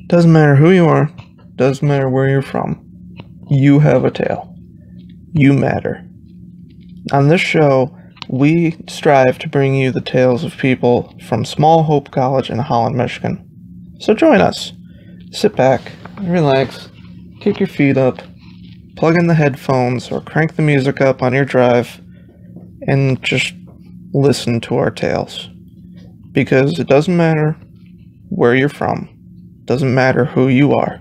Doesn't matter who you are, doesn't matter where you're from. You have a tale. You matter. On this show, we strive to bring you the tales of people from Small Hope College in Holland, Michigan. So join us. Sit back, relax, kick your feet up, plug in the headphones or crank the music up on your drive, and just listen to our tales. Because it doesn't matter where you're from, doesn't matter who you are.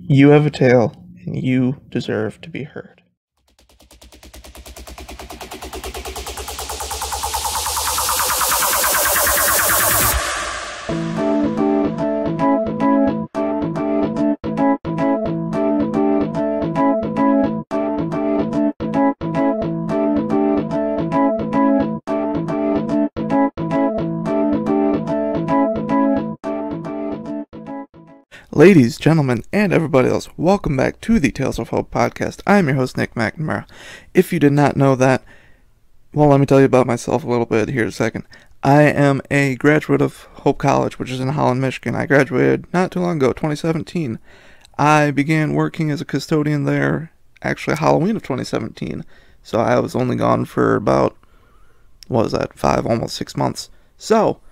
You have a tale, and you deserve to be heard. Ladies, gentlemen, and everybody else, welcome back to the Tales of Hope podcast. I am your host, Nick McNamara. If you did not know that, well, let me tell you about myself a little bit here in a second. I am a graduate of Hope College, which is in Holland, Michigan. I graduated not too long ago, 2017. I began working as a custodian there, actually Halloween of 2017. So I was only gone for about, 5, almost 6 months. So,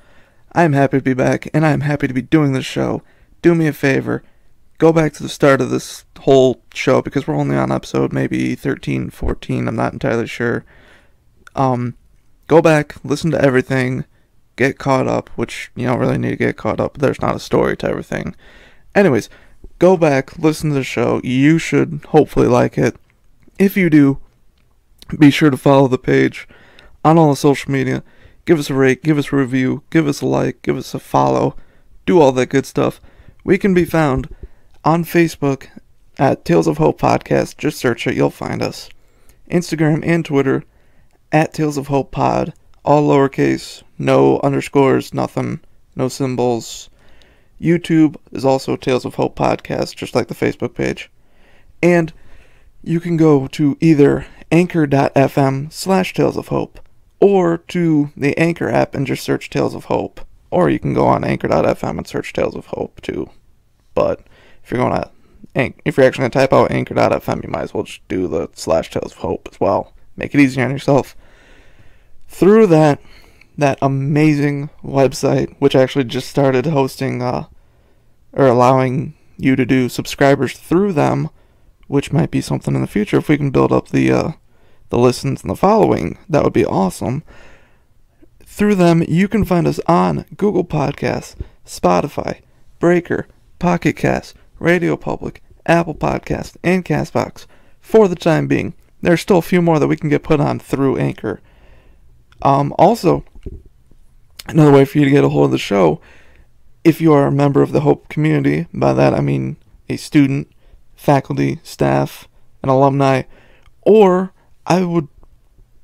I'm happy to be back, and I'm happy to be doing this show. Do me a favor, go back to the start of this whole show, because we're only on episode maybe 13, 14, I'm not entirely sure. Go back, listen to everything, get caught up, which you don't really need to get caught up, there's not a story to everything. Anyways, go back, listen to the show, you should hopefully like it. If you do, be sure to follow the page on all the social media, give us a rate, give us a review, give us a like, give us a follow, do all that good stuff. We can be found on Facebook at Tales of Hope Podcast. Just search it, you'll find us. Instagram and Twitter at Tales of Hope Pod. All lowercase, no underscores, nothing, no symbols. YouTube is also Tales of Hope Podcast, just like the Facebook page. And you can go to either anchor.fm/Tales of Hope or to the Anchor app and just search Tales of Hope. Or you can go on anchor.fm and search Tales of Hope too. But if you're actually going to type out anchor.fm, you might as well just do the /Tales of Hope as well. Make it easier on yourself. Through that amazing website, which actually just started hosting, or allowing you to do subscribers through them, which might be something in the future. If we can build up the listens and the following, that would be awesome. Through them, you can find us on Google Podcasts, Spotify, Breaker, Pocket Cast, Radio Public, Apple Podcasts, and CastBox. For the time being, there's still a few more that we can get put on through Anchor. Also, another way for you to get a hold of the show, if you are a member of the Hope community, by that I mean a student, faculty, staff, an alumni, or I would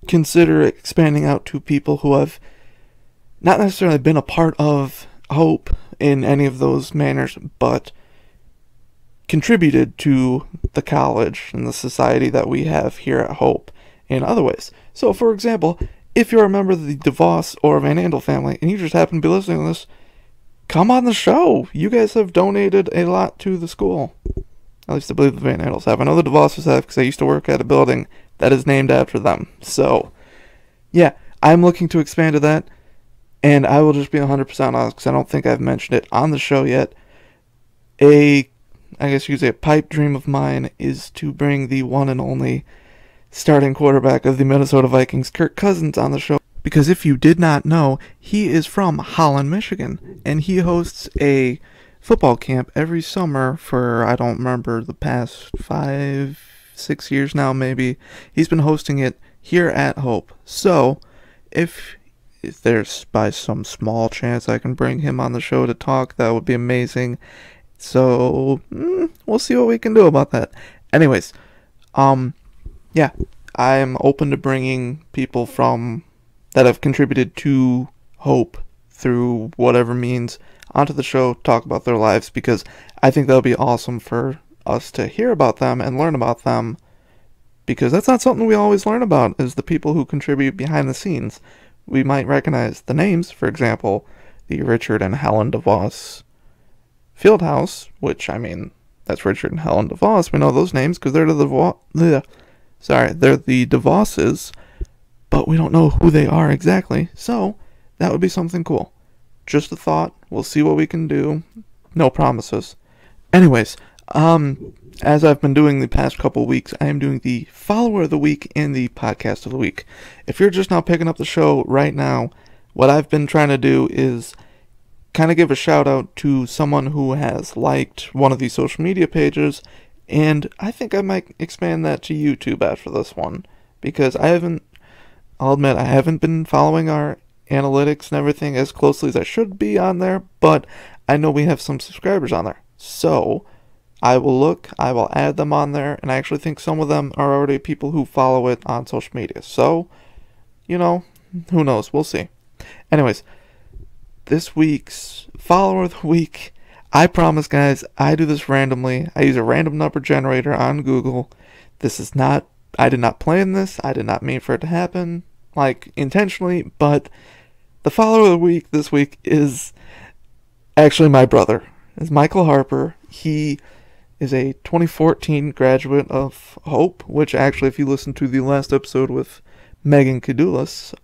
consider expanding out to people who have not necessarily been a part of Hope in any of those manners, but contributed to the college and the society that we have here at Hope in other ways. So, for example, if you're a member of the DeVos or Van Andel family, and you just happen to be listening to this, come on the show. You guys have donated a lot to the school. At least I believe the Van Andels have. I know the DeVosses have, because I used to work at a building that is named after them. So, yeah, I'm looking to expand to that. And I will just be 100% honest, because I don't think I've mentioned it on the show yet. I guess you could say a pipe dream of mine is to bring the one and only starting quarterback of the Minnesota Vikings, Kirk Cousins, on the show. Because if you did not know, he is from Holland, Michigan. And he hosts a football camp every summer for, I don't remember, the past 5, 6 years now maybe. He's been hosting it here at Hope. So, if there's by some small chance I can bring him on the show to talk, that would be amazing. So, we'll see what we can do about that. Anyways, yeah, I'm open to bringing people that have contributed to Hope through whatever means onto the show, talk about their lives, because I think that'll be awesome for us to hear about them and learn about them, because that's not something we always learn about, is the people who contribute behind the scenes. We might recognize the names, for example, the Richard and Helen DeVos Fieldhouse, which, I mean, that's Richard and Helen DeVos. We know those names because they're they're the DeVosses, but we don't know who they are exactly. So that would be something cool. Just a thought. We'll see what we can do. No promises. Anyways, as I've been doing the past couple weeks, I am doing the follower of the week and the podcast of the week. If you're just now picking up the show right now, what I've been trying to do is kind of give a shout out to someone who has liked one of these social media pages, and I think I might expand that to YouTube after this one, because I'll admit I haven't been following our analytics and everything as closely as I should be on there, but I know we have some subscribers on there. So I will add them on there, and I actually think some of them are already people who follow it on social media. So, who knows? We'll see. Anyways, this week's follower of the week, I promise, guys, I do this randomly. I use a random number generator on Google. I did not plan this. I did not mean for it to happen, intentionally, but the follower of the week this week is actually my brother. It's Michael Harper. He is a 2014 graduate of Hope, which actually, if you listen to the last episode with Megan Cadulas,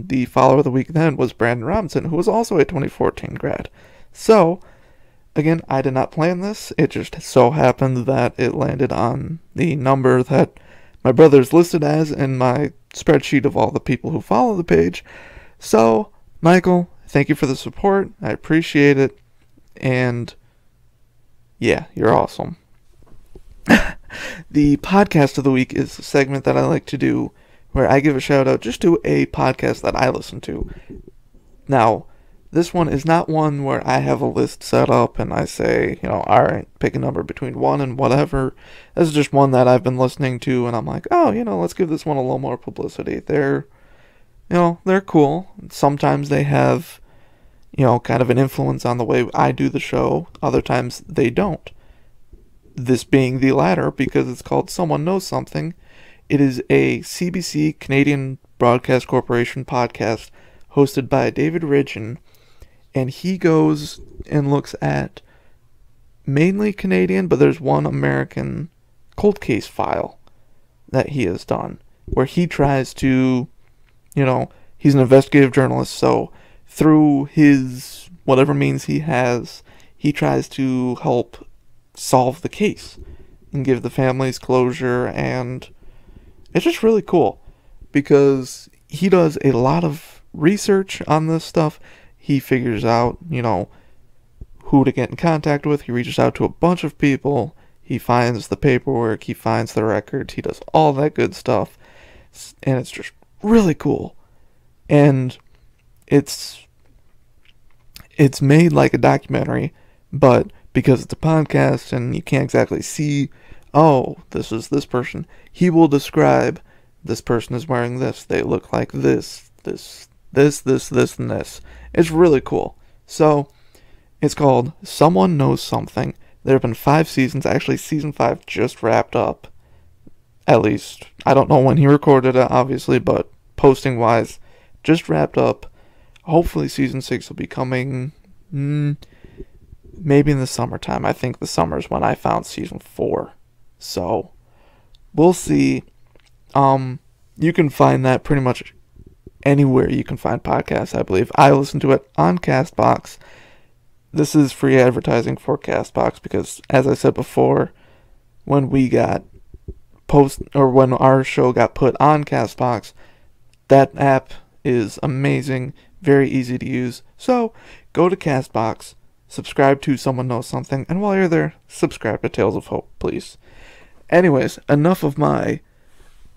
the follower of the week then was Brandon Robinson, who was also a 2014 grad. So, again, I did not plan this. It just so happened that it landed on the number that my brother's listed as in my spreadsheet of all the people who follow the page. So, Michael, thank you for the support. I appreciate it. And yeah, you're awesome. The podcast of the week is a segment that I like to do where I give a shout out just to a podcast that I listen to. Now, this one is not one where I have a list set up and I say, alright, pick a number between 1 and whatever. This is just one that I've been listening to and I'm like, let's give this one a little more publicity. They're cool. Sometimes they have, kind of an influence on the way I do the show. Other times they don't. This being the latter because it's called Someone Knows Something. It is a CBC, Canadian Broadcast Corporation podcast hosted by David Ridgen, and he goes and looks at mainly Canadian, but there's one American cold case file that he has done, where he tries to, he's an investigative journalist, so through his whatever means he has, he tries to help solve the case and give the families closure, and it's just really cool because he does a lot of research on this stuff. He figures out, who to get in contact with. He reaches out to a bunch of people. He finds the paperwork. He finds the records. He does all that good stuff. And it's just really cool. And it's made like a documentary, but because it's a podcast and you can't exactly see, this is this person, he will describe, this person is wearing this, they look like this, and this. It's really cool. So, it's called Someone Knows Something. There have been 5 seasons. Actually, season 5 just wrapped up. At least, I don't know when he recorded it, obviously, but posting-wise, just wrapped up. Hopefully season 6 will be coming maybe in the summertime. I think the summer is when I found season 4. So, we'll see. You can find that pretty much anywhere you can find podcasts, I believe. I listen to it on CastBox. This is free advertising for CastBox because, as I said before, when we got when our show got put on CastBox, that app is amazing, very easy to use. So, go to CastBox, subscribe to Someone Knows Something, and while you're there, subscribe to Tales of Hope, please. Anyways, enough of my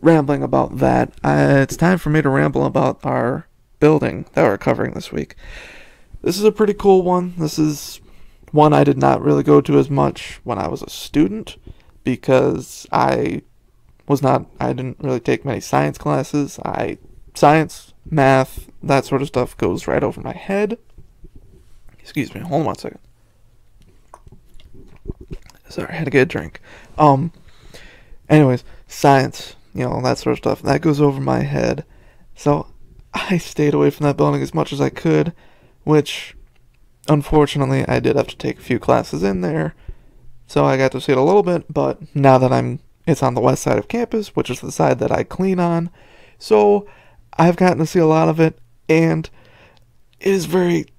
rambling about that. It's time for me to ramble about our building that we're covering this week. This is a pretty cool one. This is one I did not really go to as much when I was a student because I didn't really take many science classes. Science, math, that sort of stuff goes right over my head. Excuse me, hold on 1 second. Sorry, I had to get a drink. Anyways, science, that sort of stuff, that goes over my head. So, I stayed away from that building as much as I could, which, Unfortunately, I did have to take a few classes in there, so I got to see it a little bit, but now that it's on the west side of campus, which is the side that I clean on, so I've gotten to see a lot of it, and it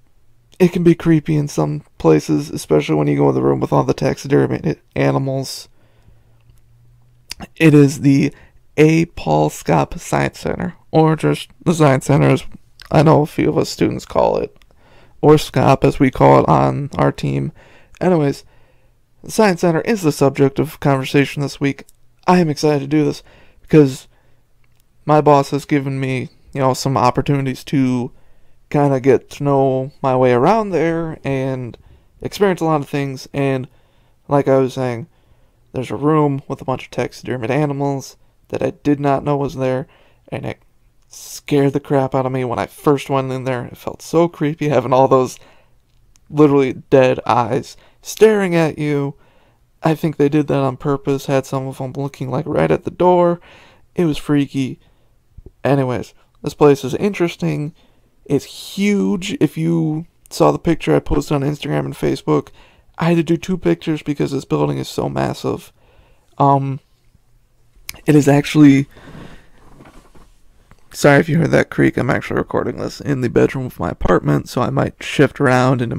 can be creepy in some places, especially when you go in the room with all the taxidermy animals. It is the A. Paul Schaap Science Center, or just the Science Center, as I know a few of us students call it, or Schaap as we call it on our team. Anyways, the Science Center is the subject of conversation this week. I am excited to do this because my boss has given me, some opportunities to kind of get to know my way around there and experience a lot of things. And like I was saying, there's a room with a bunch of taxidermied animals that I did not know was there, and it scared the crap out of me when I first went in there. It felt so creepy having all those literally dead eyes staring at you. I think they did that on purpose, had some of them looking like right at the door. It was freaky. Anyways, this place is interesting. It's huge. If you saw the picture I posted on Instagram and Facebook, I had to do 2 pictures because this building is so massive. It is actually... Sorry if you heard that creak. I'm actually recording this in the bedroom of my apartment, so I might shift around into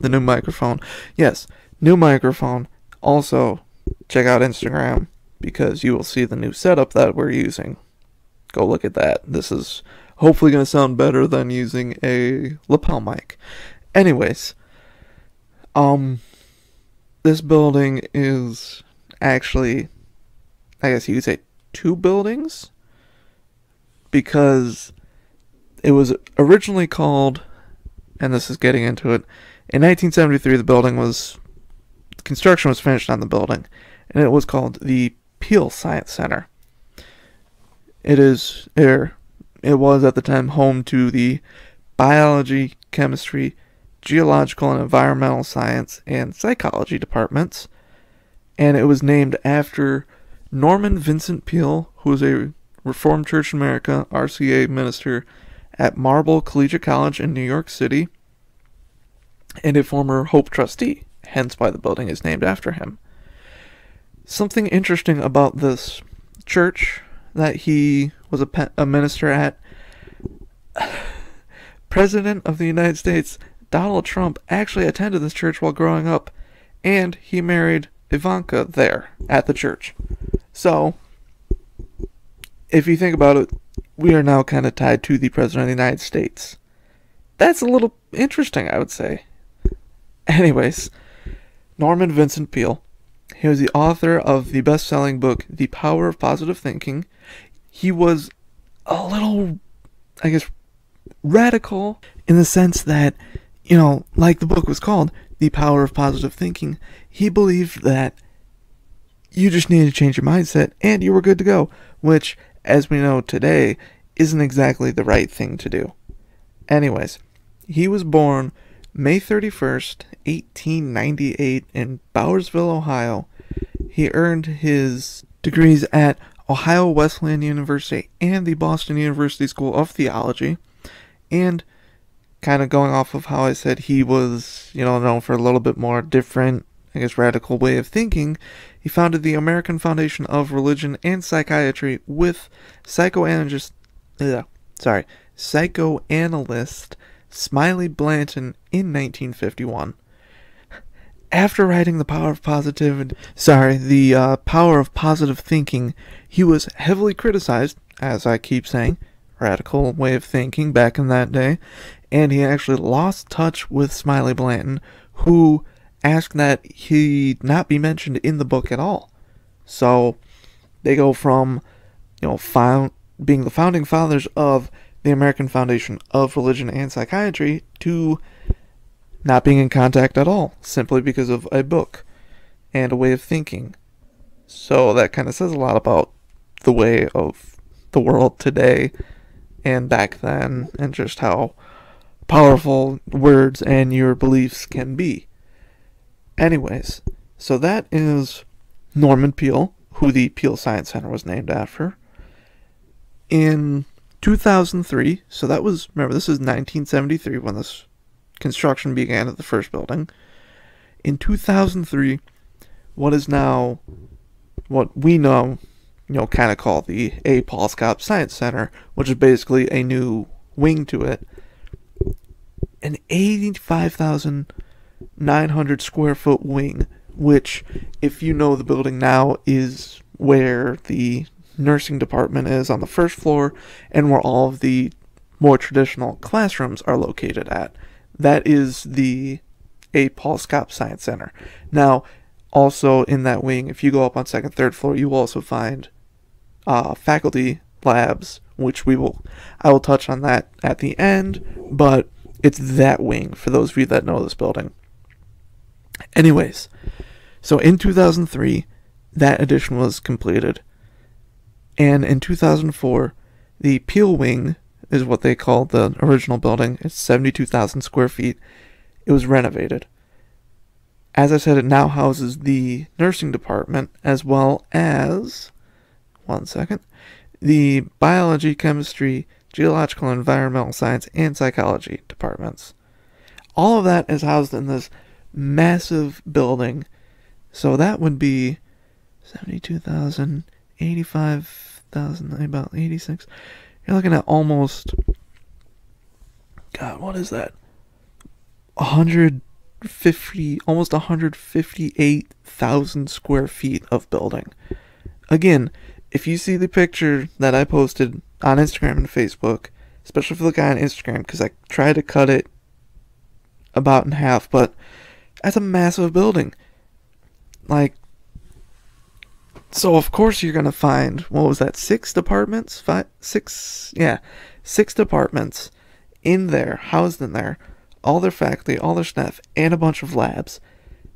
the new microphone. Yes, new microphone. Also, check out Instagram because you will see the new setup that we're using. Go look at that. This is hopefully going to sound better than using a lapel mic. Anyways, this building is actually, I guess you could say, 2 buildings, because it was originally called, and this is getting into it, in 1973 construction was finished on the building, and it was called the Peel Science Center. It was at the time home to the biology, chemistry, geological and environmental science, and psychology departments, and it was named after Norman Vincent Peale, who was a Reformed Church in America, RCA minister at Marble Collegiate College in New York City, and a former Hope trustee, hence why the building is named after him. Something interesting about this church that he was a minister at, President of the United States Donald Trump actually attended this church while growing up, and he married Ivanka there at the church. So, if you think about it, we are now kind of tied to the President of the United States. That's a little interesting, I would say. Anyways, Norman Vincent Peale. He was the author of the best-selling book, The Power of Positive Thinking. He was a little, I guess, radical in the sense that, like the book was called, The Power of Positive Thinking, he believed that you just needed to change your mindset and you were good to go, which, as we know today, isn't exactly the right thing to do. Anyways, he was born May 31st, 1898 in Bowersville, Ohio. He earned his degrees at Ohio Wesleyan University and the Boston University School of Theology. And kind of going off of how I said he was, known for a little bit more different, I guess, radical way of thinking, he founded the American Foundation of Religion and Psychiatry with psychoanalyst Smiley Blanton in 1951. After writing The Power of Positive Thinking, he was heavily criticized, as I keep saying, radical way of thinking back in that day, and he actually lost touch with Smiley Blanton, who asked that he not be mentioned in the book at all. So they go from, being the founding fathers of the American Foundation of Religion and Psychiatry to not being in contact at all, simply because of a book and a way of thinking. So that kind of says a lot about the way of the world today and back then, and just how powerful words and your beliefs can be. Anyways, so that is Norman Peale, who the Peale Science Center was named after. In 2003, so that was, remember, this is 1973 when this construction began at the first building. In 2003, what is now what we know, kind of call the A. Paul Schaap Science Center, which is basically a new wing to it, an 85,900 square foot wing, which, if you know the building now, is where the nursing department is on the first floor and where all of the more traditional classrooms are located at. That is the A. Paul Schaap Science Center. Now, also in that wing, if you go up on second, third floor, you will also find faculty labs, which I will touch on that at the end, but it's that wing for those of you that know this building. Anyways, so in 2003, that addition was completed, and in 2004, the Peel Wing is what they called the original building. It's 72,000 square feet. It was renovated. As I said, it now houses the nursing department as well as, the biology, chemistry, geological and environmental science, and psychology departments. All of that is housed in this massive building. So that would be 72,000, 85,000, about 86. You're looking at almost, God, what is that? 150, almost 158,000 square feet of building. Again, if you see the picture that I posted on Instagram and Facebook, especially for the guy on Instagram, because I tried to cut it about in half, but that's a massive building. So of course you're gonna find, what was that, 6 departments? 6 departments in there, housed in there, all their faculty, all their staff, and a bunch of labs.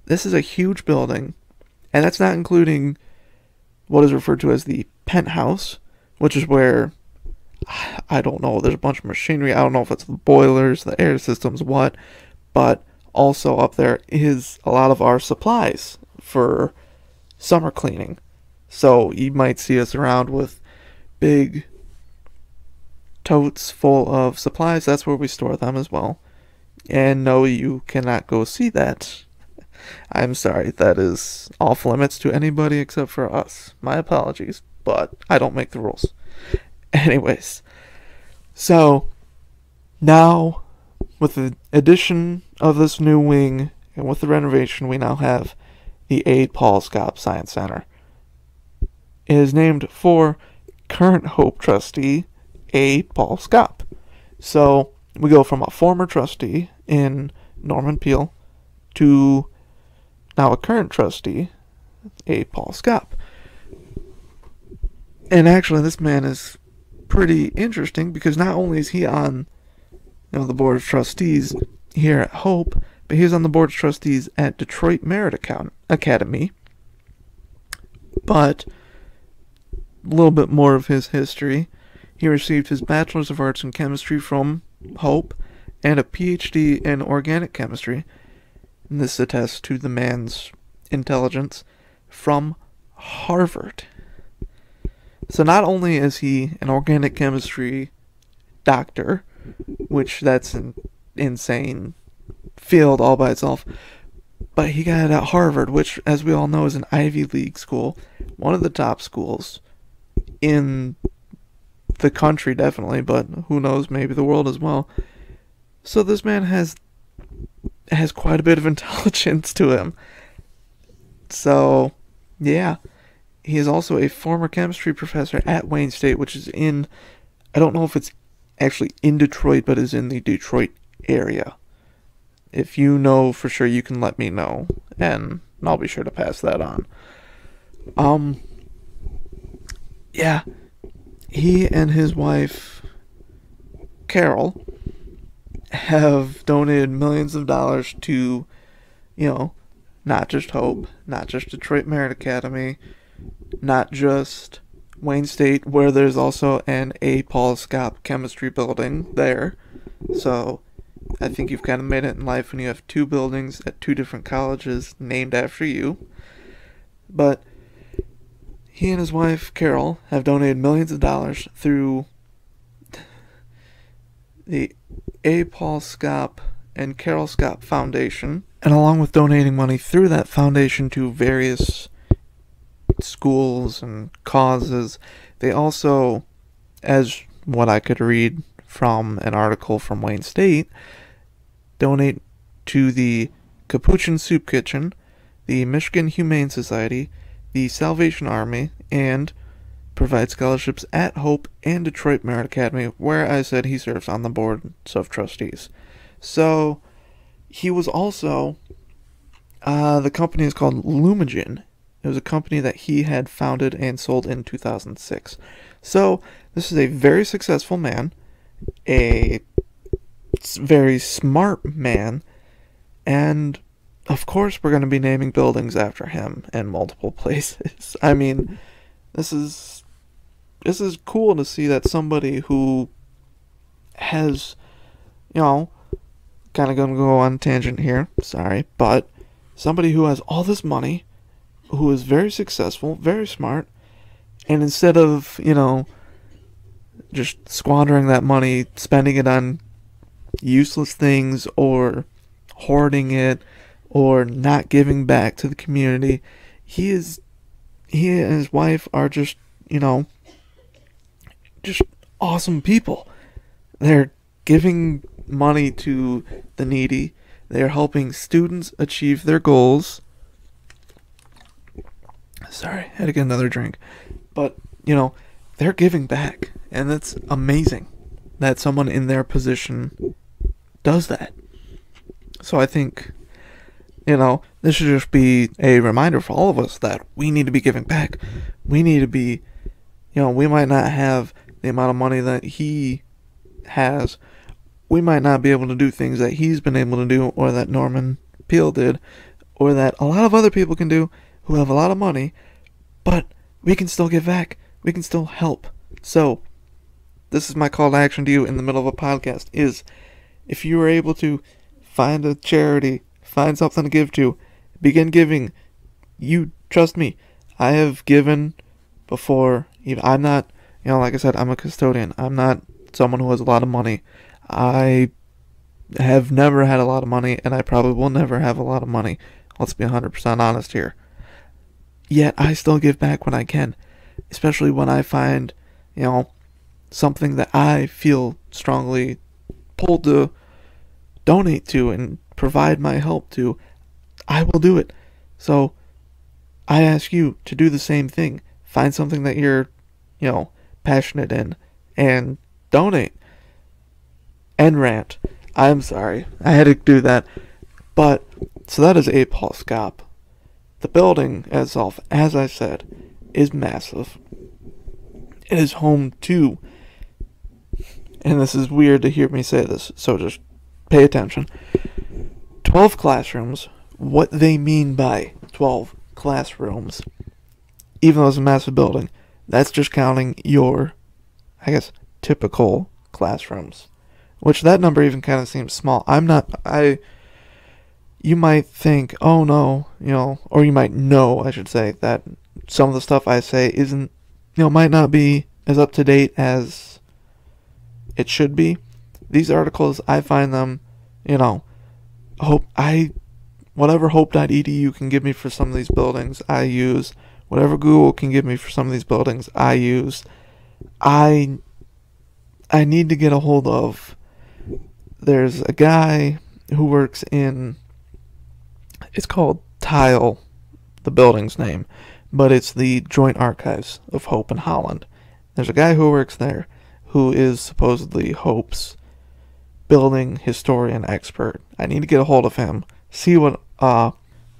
This is a huge building, and that's not including what is referred to as the penthouse, which is where, I don't know, there's a bunch of machinery. I don't know if it's the boilers, the air systems, what, but also up there is a lot of our supplies for summer cleaning. So you might see us around with big totes full of supplies. That's where we store them as well. And no, you cannot go see that. I'm sorry, that is off limits to anybody except for us. My apologies, but I don't make the rules. Anyways, so now with the addition of this new wing and with the renovation, we now have the A. Paul Schaap Science Center. It is named for current Hope trustee A. Paul Schaap. So we go from a former trustee in Norman Peel to now a current trustee, A. Paul Schaap. And actually, this man is pretty interesting because not only is he on the board of trustees here at Hope, but he's on the board of trustees at Detroit Merit Academy. But a little bit more of his history. He received his Bachelor's of Arts in Chemistry from Hope and a PhD in Organic Chemistry. And this attests to the man's intelligence from Harvard. So not only is he an organic chemistry doctor, which that's an insane field all by itself, but he got it at Harvard, which, as we all know, is an Ivy League school, one of the top schools in the country, definitely, but who knows, maybe the world as well. So this man has quite a bit of intelligence to him. So, yeah. He is also a former chemistry professor at Wayne State, which is in, I don't know if it's actually in Detroit, but is in the Detroit area. If you know for sure, you can let me know, and I'll be sure to pass that on. Yeah, he and his wife, Carol, have donated millions of dollars to, not just Hope, not just Detroit Merit Academy, not just Wayne State, where there's also an A. Paul Schaap chemistry building there. So I think you've kind of made it in life when you have 2 buildings at 2 different colleges named after you. But he and his wife, Carol, have donated millions of dollars through the A. Paul Schaap and Carol Scott Foundation. And along with donating money through that foundation to various schools and causes, they also, as what I could read from an article from Wayne State, donate to the Capuchin Soup Kitchen, the Michigan Humane Society, the Salvation Army, and provide scholarships at Hope and Detroit Merit Academy, where I said he serves on the boards of trustees. So, he was also, the company is called Lumigen. It was a company that he had founded and sold in 2006. So, this is a very successful man, a very smart man, and of course we're going to be naming buildings after him in multiple places. I mean, this is cool to see that somebody who has, kind of going to go on a tangent here, sorry, but somebody who has all this money, who is very successful, very smart, and instead of, just squandering that money, spending it on useless things, or hoarding it, or not giving back to the community, he and his wife are just, just awesome people. They're giving money to the needy. They're helping students achieve their goals. Sorry, I had to get another drink. But, they're giving back. And that's amazing that someone in their position does that. So I think, this should just be a reminder for all of us that we need to be giving back. We need to be, we might not have the amount of money that he has. We might not be able to do things that he's been able to do, or that Norman Peale did, or that a lot of other people can do who have a lot of money, but we can still give back. We can still help. So, this is my call to action to you in the middle of a podcast, is if you are able to find a charity, find something to give to, begin giving. You, trust me, I have given before. I'm not, like I said, I'm a custodian. I'm not someone who has a lot of money. I have never had a lot of money, and I probably will never have a lot of money. Let's be 100% honest here. Yet, I still give back when I can. Especially when I find, something that I feel strongly pulled to donate to and provide my help to, I will do it. So, I ask you to do the same thing. Find something that you're, passionate in, and donate. And rant. I'm sorry. I had to do that. But, so that is 8 Paul Schaap. The building itself, as I said, is massive. It is home to, and this is weird to hear me say this, so just pay attention, 12 classrooms. What they mean by 12 classrooms, even though it's a massive building, that's just counting your, typical classrooms. Which that number even kind of seems small. You might think, oh no, or you might know, I should say, that some of the stuff I say isn't, might not be as up to date as it should be. These articles, I find them, whatever hope.edu can give me for some of these buildings, I use. Whatever Google can give me for some of these buildings, I use. I need to get a hold of, there's a guy who works in, it's called Tile, the building's name, but it's the Joint Archives of Hope in Holland. There's a guy who works there who is supposedly Hope's building historian expert. I need to get a hold of him, see what,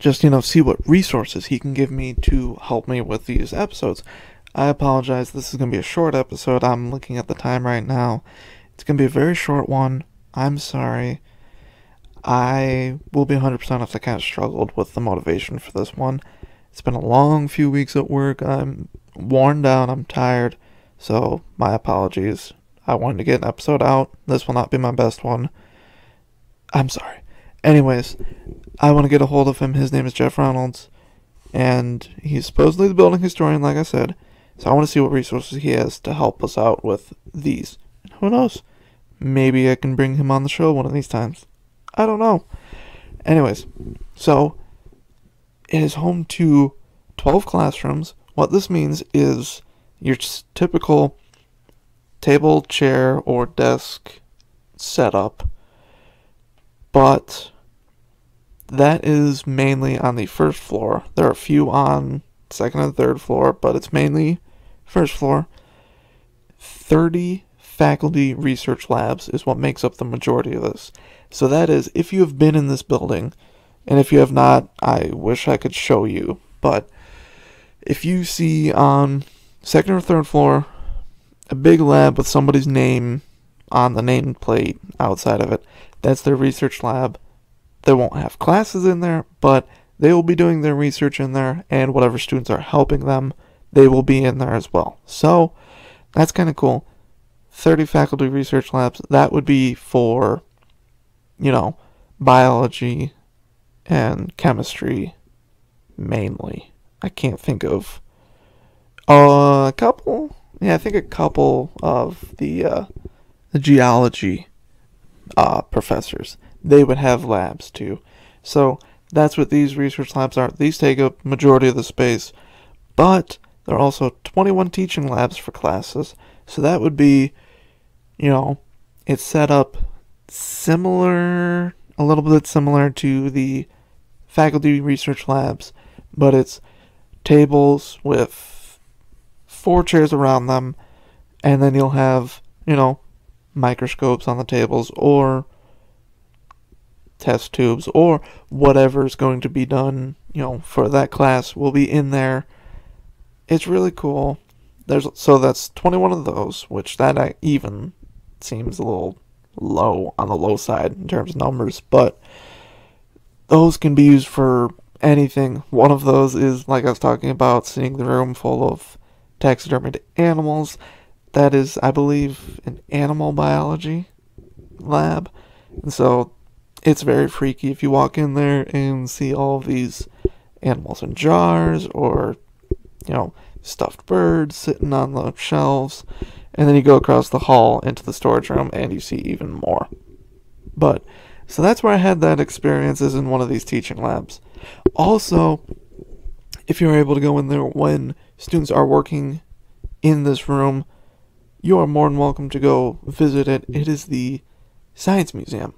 see what resources he can give me to help me with these episodes. I apologize, this is going to be a short episode. I'm looking at the time right now. It's going to be a very short one. I'm sorry. I will be 100% if I kind of struggled with the motivation for this one. It's been a long few weeks at work. I'm worn down. I'm tired. So, my apologies. I wanted to get an episode out. This will not be my best one. I'm sorry. Anyways, I want to get a hold of him. His name is Jeff Reynolds. And he's supposedly the building historian, like I said. So I want to see what resources he has to help us out with these. And who knows? Maybe I can bring him on the show one of these times. I don't know. Anyways, so it is home to 12 classrooms. What this means is your typical table, chair, or desk setup, but that is mainly on the first floor. There are a few on second and third floor, but it's mainly first floor. 30 faculty research labs is what makes up the majority of this. So that is, if you have been in this building, and if you have not, I wish I could show you, but if you see on second or third floor a big lab with somebody's name on the nameplate outside of it, that's their research lab. They won't have classes in there, but they will be doing their research in there, and whatever students are helping them, they will be in there as well. So that's kind of cool. 30 faculty research labs. That would be for, biology and chemistry mainly. I can't think of a couple. Yeah, I think a couple of the geology professors. They would have labs too. So that's what these research labs are. These take up majority of the space, but there are also 21 teaching labs for classes. So that would be, it's set up a little bit similar to the faculty research labs, but it's tables with 4 chairs around them, and then you'll have, microscopes on the tables, or test tubes, or whatever is going to be done, for that class will be in there. It's really cool. So that's 21 of those, which that even seems a little low, on the low side in terms of numbers, but those can be used for anything. One of those is, like I was talking about, seeing the room full of taxidermied animals. That is, I believe, an animal biology lab. And so it's very freaky if you walk in there and see all of these animals in jars, or, stuffed birds sitting on the shelves. And then you go across the hall into the storage room and you see even more. But, so that's where I had that experience, is in one of these teaching labs. Also, if you're able to go in there when students are working in this room, you are more than welcome to go visit it. It is the Science Museum.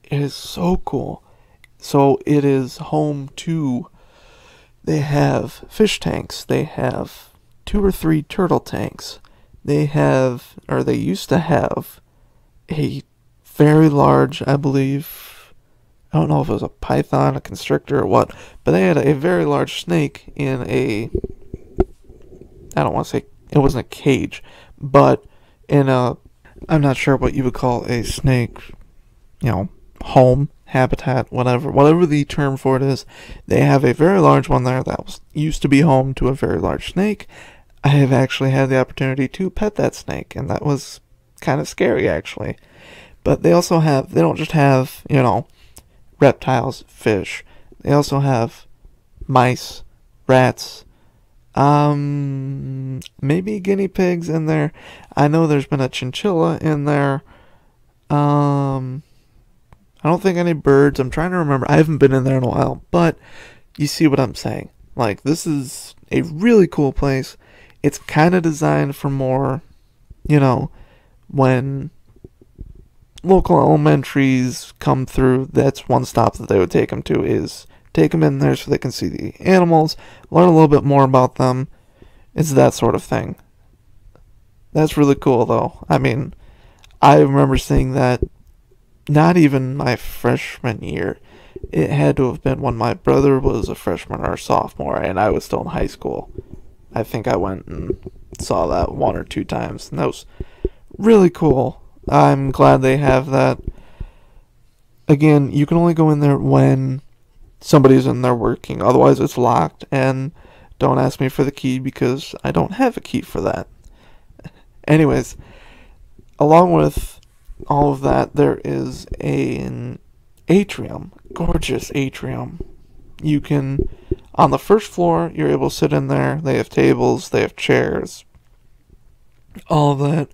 It is so cool. So it is home to, they have fish tanks, they have 2 or 3 turtle tanks, they used to have a very large, I believe, I don't know if it was a python, a constrictor, or what, but they had a very large snake in I don't want to say, it wasn't a cage, but I'm not sure what you would call a snake, home, habitat, whatever the term for it is. They have a very large one there that used to be home to a very large snake. I have actually had the opportunity to pet that snake, and that was kind of scary, actually. But they don't just have, reptiles, fish. They also have mice, rats, maybe guinea pigs in there. I know there's been a chinchilla in there. I don't think any birds. I'm trying to remember. I haven't been in there in a while, but you see what I'm saying. Like, this is a really cool place. It's kind of designed for more, when local elementaries come through, that's one stop that they would take them to, is take them in there so they can see the animals, learn a little bit more about them. It's that sort of thing. That's really cool, though. I mean, I remember seeing that not even my freshman year. It had to have been when my brother was a freshman or a sophomore, and I was still in high school. I think I went and saw that 1 or 2 times, and that was really cool. I'm glad they have that. Again, you can only go in there when somebody's in there working. Otherwise, it's locked, and don't ask me for the key because I don't have a key for that. Anyways, along with all of that, there is an atrium, gorgeous atrium. You can, on the first floor, you're able to sit in there. They have tables, they have chairs, all of that.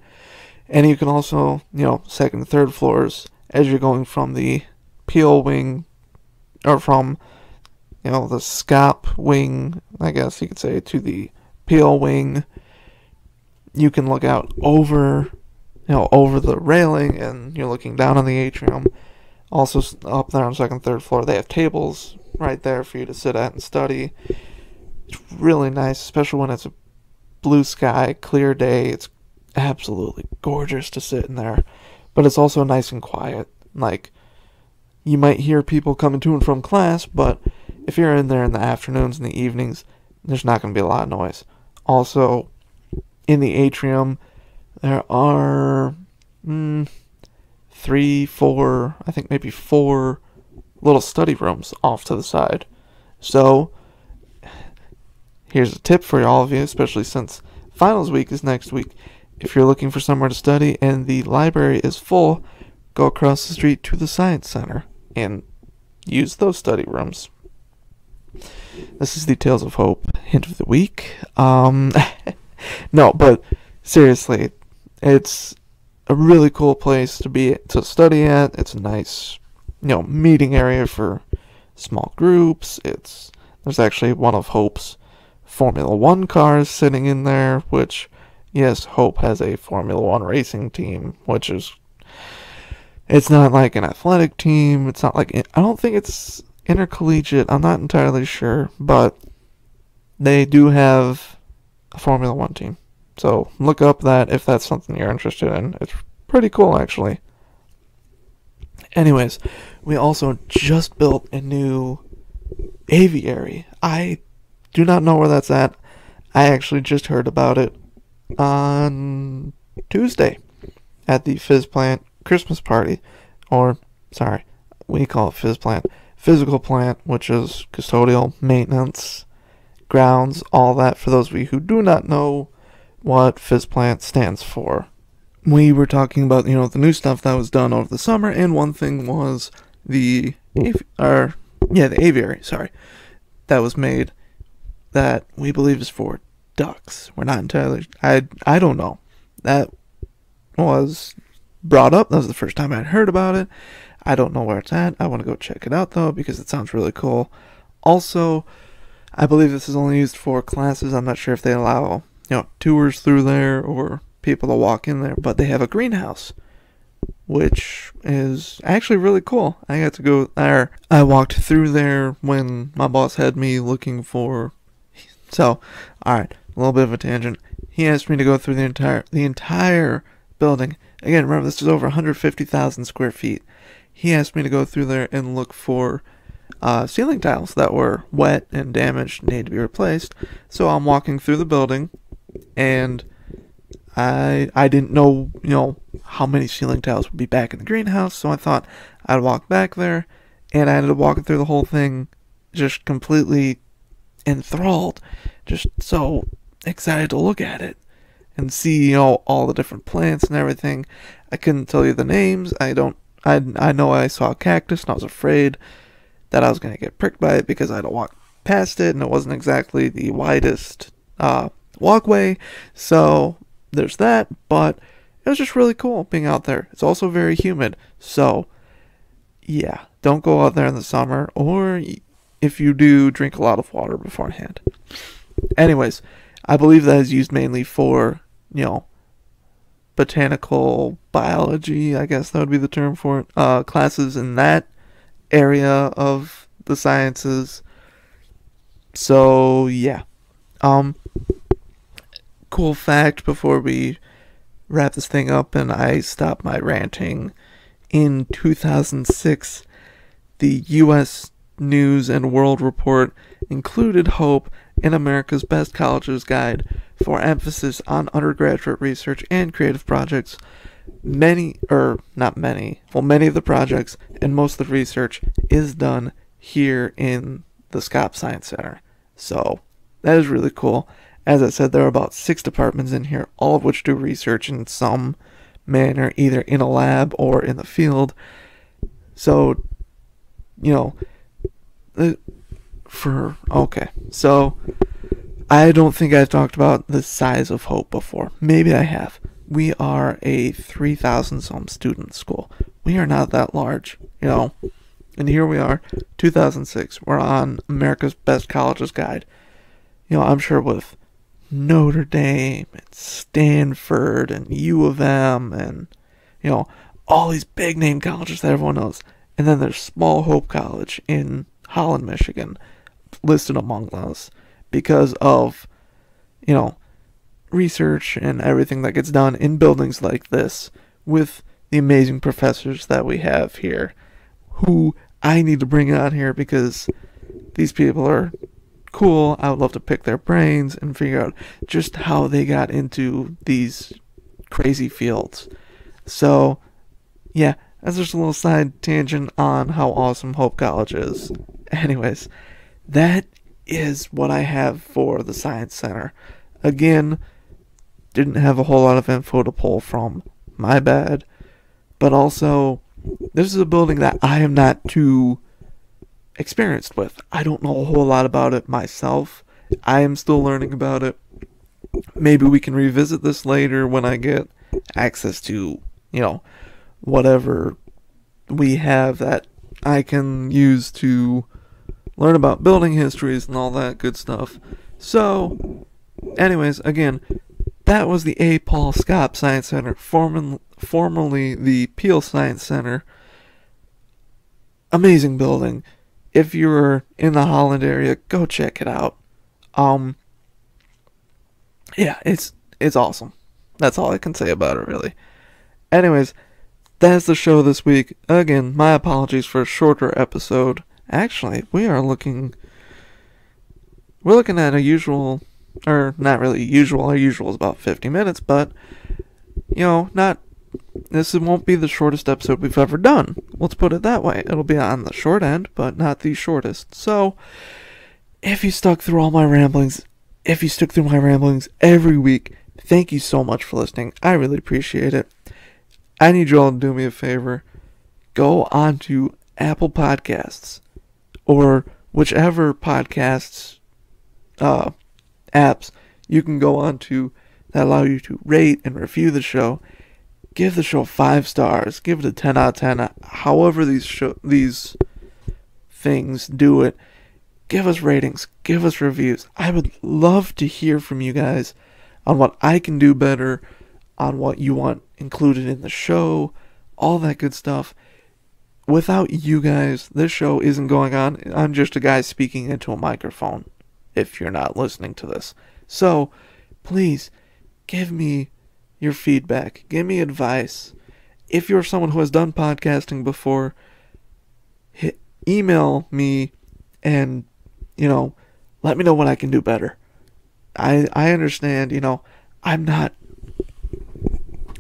And you can also, second and third floors, as you're going from the Peel wing, or from, the Schaap wing, I guess you could say, to the Peel wing. You can look out over, over the railing, and you're looking down on the atrium. Also, up there on the second, third floor, they have tables right there for you to sit at and study. It's really nice, especially when it's a blue sky, clear day. It's absolutely gorgeous to sit in there. But it's also nice and quiet. Like, you might hear people coming to and from class, but if you're in there in the afternoons and the evenings, there's not going to be a lot of noise. Also, in the atrium, there are 3, 4, I think maybe 4 little study rooms off to the side. So, here's a tip for all of you, especially since finals week is next week. If you're looking for somewhere to study and the library is full, go across the street to the Science Center and use those study rooms. This is the Tales of Hope hint of the week. No, but seriously, it's a really cool place to study at. It's a nice, meeting area for small groups. There's actually one of Hope's Formula One cars sitting in there, which, yes, Hope has a Formula One racing team, it's not like an athletic team. It's not like, I don't think it's intercollegiate. I'm not entirely sure, but they do have a Formula One team. So look up that if that's something you're interested in. It's pretty cool, actually. Anyways, we also just built a new aviary. I do not know where that's at. I actually just heard about it on Tuesday at the Fizz Plant Christmas party. Or, sorry, we call it Fizz Plant. Physical plant, which is custodial, maintenance, grounds, all that. For those of you who do not know what Fizz Plant stands for. We were talking about, the new stuff that was done over the summer, and one thing was the aviary, that was made that we believe is for ducks. We're not entirely, I don't know. That was brought up. That was the first time I'd heard about it. I don't know where it's at. I want to go check it out, though, because it sounds really cool. Also, I believe this is only used for classes. I'm not sure if they allow, tours through there or people to walk in there, but they have a greenhouse, which is actually really cool. I got to go there. I walked through there when my boss had me looking for... So, alright, a little bit of a tangent. He asked me to go through the entire building. Again, remember, this is over 150,000 square feet. He asked me to go through there and look for ceiling tiles that were wet and damaged and needed to be replaced. So I'm walking through the building, and I didn't know, how many ceiling tiles would be back in the greenhouse, so I thought I'd walk back there, and I ended up walking through the whole thing just completely enthralled, just so excited to look at it and see, all the different plants and everything. I couldn't tell you the names. I know I saw a cactus, and I was afraid that I was going to get pricked by it because I had to walk past it, and it wasn't exactly the widest walkway, so there's that, but it was just really cool being out there. It's also very humid, so yeah, don't go out there in the summer, or if you do, drink a lot of water beforehand. Anyways, I believe that is used mainly for, botanical biology, I guess that would be the term for it, classes in that area of the sciences. So, yeah. Cool fact before we wrap this thing up and I stop my ranting. In 2006, the U.S. News and World Report included Hope in America's Best Colleges Guide for emphasis on undergraduate research and creative projects. Many of the projects and most of the research is done here in the Schaap Science Center. So, that is really cool. As I said, there are about 6 departments in here, all of which do research in some manner, either in a lab or in the field. So, so I don't think I've talked about the size of Hope before. Maybe I have. We are a 3,000 some student school. We are not that large, And here we are, 2006. We're on America's Best Colleges Guide. I'm sure with Notre Dame and Stanford and U of M and, all these big name colleges that everyone knows. And then there's Small Hope College in Holland, Michigan, listed among those because of, research and everything that gets done in buildings like this with the amazing professors that we have here, who I need to bring on here because these people are cool. I would love to pick their brains and figure out just how they got into these crazy fields. So, yeah, that's just a little side tangent on how awesome Hope College is. Anyways, that is what I have for the Science Center. Again, didn't have a whole lot of info to pull from. My bad. But also, this is a building that I am not too experienced with. I don't know a whole lot about it myself. I am still learning about it. Maybe we can revisit this later when I get access to, whatever we have that I can use to learn about building histories and all that good stuff. So, anyways, again, that was the A. Paul Schaap Science Center, formerly the Peel Science Center. Amazing building. If you're in the Holland area, go check it out. Yeah, it's awesome. That's all I can say about it, really. Anyways, that's the show this week. Again, my apologies for a shorter episode. Actually, we're looking at a usual, or not really usual. Our usual is about 50 minutes, but this won't be the shortest episode we've ever done. Let's put it that way. It'll be on the short end, but not the shortest. So, if you stuck through my ramblings every week, thank you so much for listening. I really appreciate it. I need you all to do me a favor. Go on to Apple Podcasts or whichever podcasts apps you can go on to that allow you to rate and review the show. Give the show 5 stars. Give it a 10 out of 10. However these things do it. Give us ratings. Give us reviews. I would love to hear from you guys on what I can do better, on what you want included in the show, all that good stuff. Without you guys, this show isn't going on. I'm just a guy speaking into a microphone, if you're not listening to this. So, please, give me your feedback. Give me advice. If you're someone who has done podcasting before, email me and, let me know what I can do better. I understand, I'm not...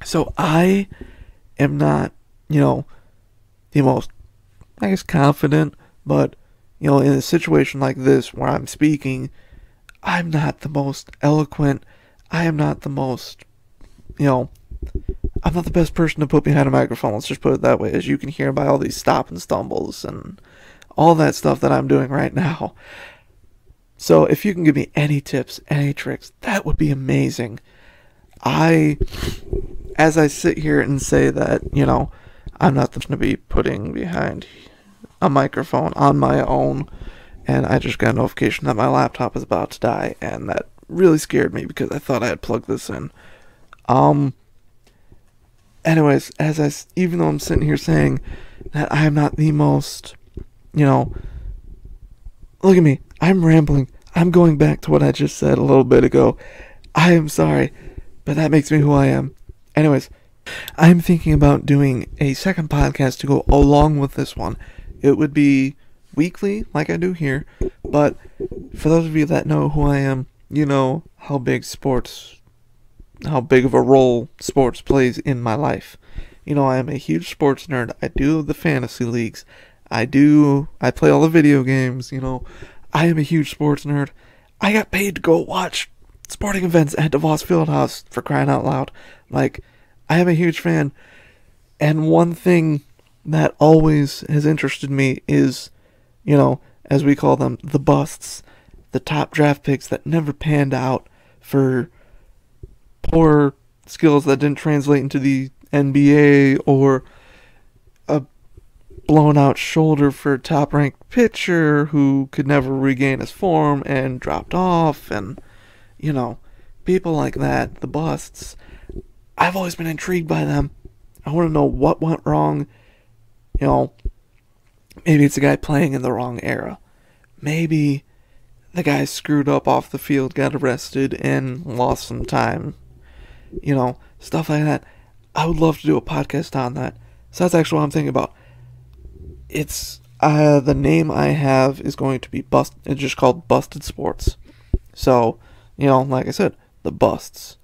So I am not, the most, confident, but, in a situation like this where I'm speaking, I'm not the most eloquent. I am not the most, I'm not the best person to put behind a microphone. Let's just put it that way, as you can hear by all these stop and stumbles and all that stuff that I'm doing right now. So if you can give me any tips, any tricks, that would be amazing. As I sit here and say that, I'm not going to be putting behind a microphone on my own, and I just got a notification that my laptop is about to die, and that really scared me because I thought I had plugged this in. Anyways, even though I'm sitting here saying that I am not the most, look at me, I'm rambling. I'm going back to what I just said a little bit ago. I am sorry, but that makes me who I am. Anyways, I'm thinking about doing a second podcast to go along with this one. It would be weekly, like I do here, but for those of you that know who I am, you know how big of a role sports plays in my life. I am a huge sports nerd. I do the fantasy leagues. I play all the video games, I am a huge sports nerd. I got paid to go watch sporting events at DeVos Fieldhouse, for crying out loud. I am a huge fan. And one thing that always has interested me is, as we call them, the busts. The top draft picks that never panned out for poor skills that didn't translate into the NBA, or a blown out shoulder for a top-ranked pitcher who could never regain his form and dropped off, and, people like that, the busts. I've always been intrigued by them. I want to know what went wrong. Maybe it's a guy playing in the wrong era. Maybe the guy screwed up off the field, got arrested, and lost some time. Stuff like that. I would love to do a podcast on that. So that's actually what I'm thinking about. It's the name I have is going to be It's just called Busted Sports. So, like I said, the busts.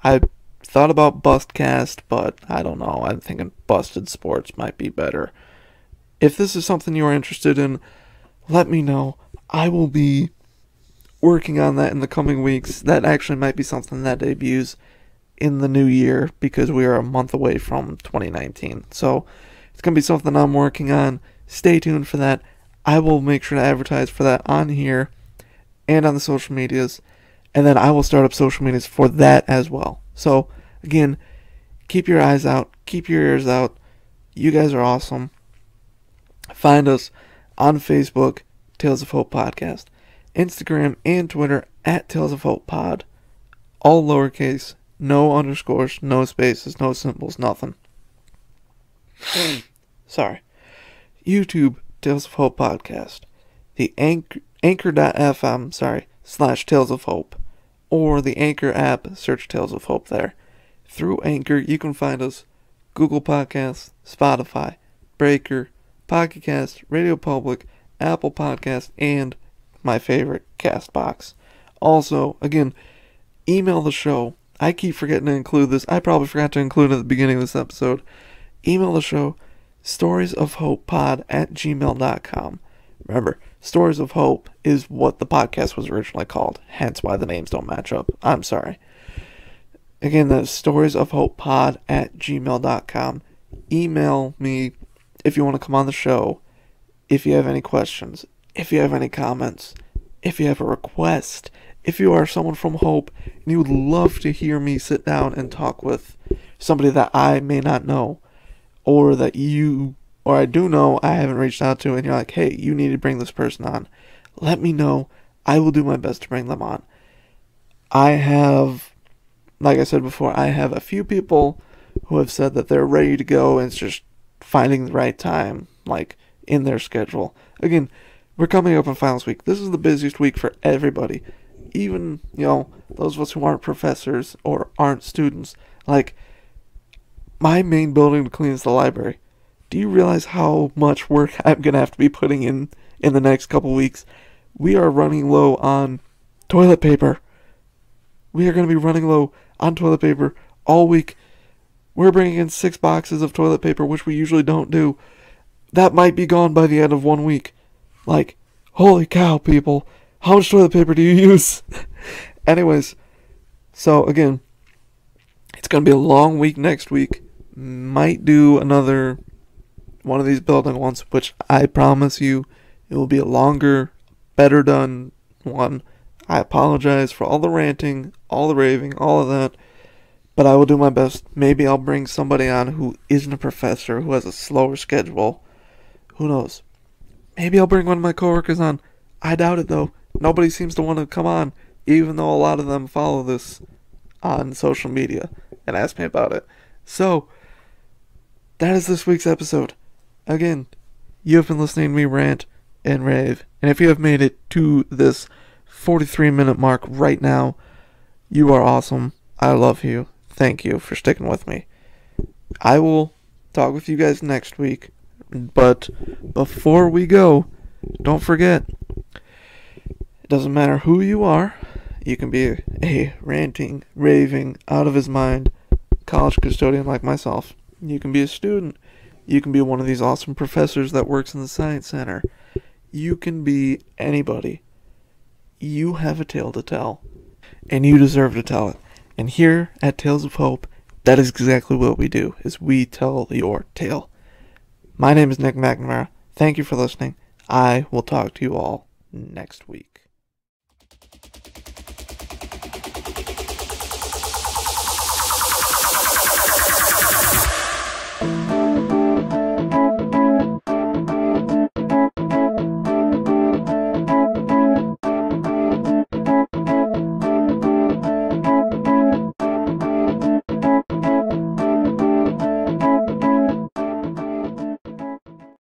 I thought about Bustcast, but I don't know. I'm thinking Busted Sports might be better. If this is something you're interested in, let me know. I will be working on that in the coming weeks. That actually might be something that debuts in the new year because we are a month away from 2019. So it's going to be something I'm working on. Stay tuned for that. I will make sure to advertise for that on here and on the social medias. And then I will start up social medias for that as well. So, again, keep your eyes out. Keep your ears out. You guys are awesome. Find us on Facebook, Tales of Hope Podcast. Instagram and Twitter at Tales of Hope Pod. All lowercase. No underscores, no spaces, no symbols, nothing. Sorry. YouTube, Tales of Hope Podcast. The anchor.fm, / Tales of Hope. Or the Anchor app, search Tales of Hope there. Through Anchor, you can find us Google Podcasts, Spotify, Breaker, Pocket Cast, Radio Public, Apple Podcasts, and my favorite, Castbox. Also, again, email the show. I keep forgetting to include this. I probably forgot to include it at the beginning of this episode. Email the show, storiesofhopepod@gmail.com. Remember, Stories of Hope is what the podcast was originally called, hence why the names don't match up. I'm sorry. Again, that's storiesofhopepod@gmail.com. Email me if you want to come on the show, if you have any questions, if you have any comments, if you have a request, if you are someone from Hope and you would love to hear me sit down and talk with somebody that I may not know, or that I do know I haven't reached out to, and you're like, hey, you need to bring this person on, let me know. I will do my best to bring them on. I have, like I said before, I have a few people who have said that they're ready to go, and it's just finding the right time, like, in their schedule. Again, we're coming up on finals week. This is the busiest week for everybody. Even, those of us who aren't professors or aren't students. Like, my main building to clean is the library. Do you realize how much work I'm going to have to be putting in the next couple weeks? We are running low on toilet paper. We are going to be running low on toilet paper all week. We're bringing in 6 boxes of toilet paper, which we usually don't do. That might be gone by the end of 1 week. Like, holy cow, people. How much toilet paper do you use? Anyways, so again, it's going to be a long week next week. Might do another one of these building ones, which I promise you, it will be a longer, better done one. I apologize for all the ranting, all the raving, all of that, but I will do my best. Maybe I'll bring somebody on who isn't a professor, who has a slower schedule. Who knows? Maybe I'll bring one of my coworkers on. I doubt it, though. Nobody seems to want to come on, even though a lot of them follow this on social media and ask me about it. So, that is this week's episode. Again, you have been listening to me rant and rave, and if you have made it to this 43-minute mark right now, you are awesome. I love you. Thank you for sticking with me. I will talk with you guys next week, but before we go, don't forget, it doesn't matter who you are. You can be a ranting, raving, out of his mind college custodian like myself. You can be a student. You can be one of these awesome professors that works in the science center. You can be anybody. You have a tale to tell, and you deserve to tell it. And here at Tales of Hope, that is exactly what we do, is we tell your tale. My name is Nick McNamara. Thank you for listening. I will talk to you all next week.